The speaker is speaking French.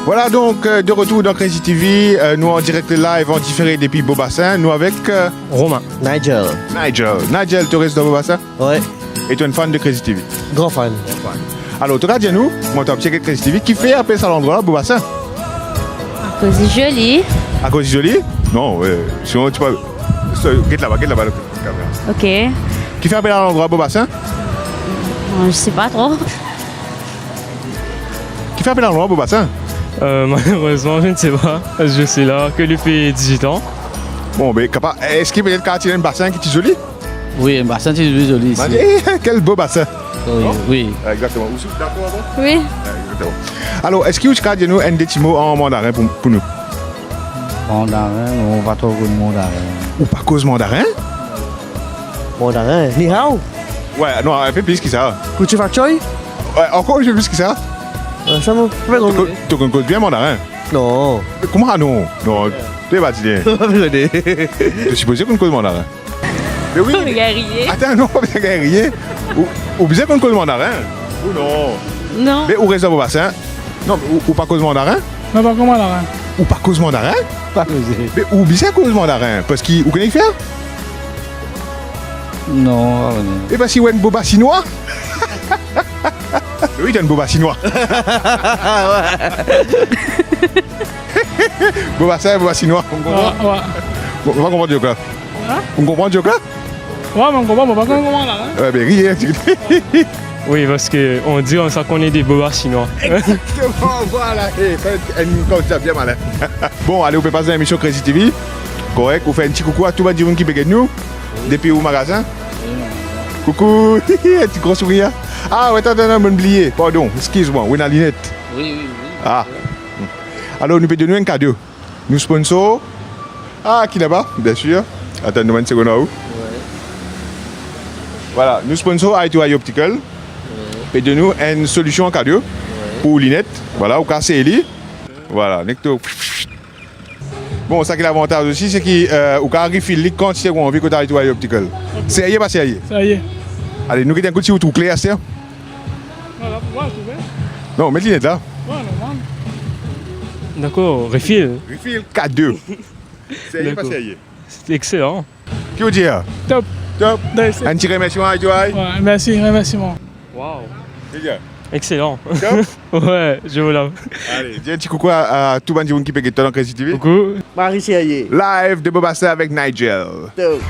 Voilà donc de retour dans Crazy TV, nous en direct live, en différé depuis Beaubassin, nous avec Romain. Nigel. Nigel, tu restes dans Beaubassin? Ouais. Et tu es un fan de Crazy TV? Grand fan. Alors, tu dis nous, moi tu as checké Crazy TV, qui fait appeler ça l'endroit là, Beaubassin? À cause c'est joli. À cause du joli? Non, sinon tu peux... Get là-bas, la caméra. Ok. Qui fait appeler à l'endroit Beaubassin? Je sais pas trop. Qui fait appeler à l'endroit Beaubassin? Malheureusement, je ne sais pas. Je suis là que depuis 18 ans. Bon, mais est-ce qu'il y a peut-être quartier un bassin qui est joli? Oui, un bassin c'est joli ici. Quel beau bassin! Oui. Exactement. D'accord, Oui. exactement. Alors, est-ce que vous avez nous un petit mot en mandarin pour nous? Mandarin, on va trouver le mandarin. Ou pas cause mandarin? Mandarin. Ni hao. Ouais, non, elle fait plus que ça. Kuchi fa choi? Ouais, encore, je fais plus que ça. Ça me fait gros. Tu connais bien mandarin? Non. Mais comment non? Non, tu es bâtillé. Je suppose qu'on connaît mandarin. Mais oui. Guerrier. Attends, non, pas bien guerrier. Ou bien qu'on connaît mandarin? Ou non? Non. Mais où reste au bassin? Non, ou pas cause mandarin? Non, pas comment là? Ou pas cause mandarin? Pas causé. Mais ou bien cause mandarin? Parce qu'il vous connaissez faire? Non. Et parce qu'il y a un boba chinois? Oui, il y a un boba chinois. boba chinois. On comprend? Ouais. On va comprendre le là. Hein? On comprend le là? Ouais, mais on comprend pas comment là. Ouais, mais rien. Oui, parce qu'on dit ça qu'on est des bobas chinois. Exactement, voilà. Une concept bien malin. Bon, allez, vous pouvez passer dans l'émission Crazy TV. Correct, vous faites un petit coucou à tout le monde qui peut nous. Depuis au magasin. Coucou, un petit gros sourire. Ah, ouais, attends, m'en oublié. Pardon, excuse-moi, on a la lunette. Oui. Ah. Alors, nous pouvons donner un cadeau. Nous sponsor. Ah, qui là-bas? Bien sûr. Attends, une seconde là-haut. Voilà, nous sponsor I2I Optical. Et de nous une solution en cadeau pour Linette. Voilà, au cas c'est voilà, necto. Bon, ça qui est l'avantage aussi, c'est qu'au cas refill les quantités qu'on veut que tu as I2I Optical. C'est pas sérieux. Ça y est. Allez, nous avons un coup de si vous trouvez clair, c'est? Voilà, pour voir, tu veux? Non, mets Linette là. Ouais, normal. D'accord, refill. Refill cadeau. C'est pas sérieux. C'est excellent. Qui vous dit? Top. Top. Nice. Un petit remerciement à I2I. Ouais, merci, remerciement. Waouh. C'est bien. Excellent. Top. Ouais, je vous lave. Allez, dis un petit coucou à tout le monde qui peut être dans Crazy TV. Coucou. Marie Siaye. Live de Beaubassin avec Nigel. Top.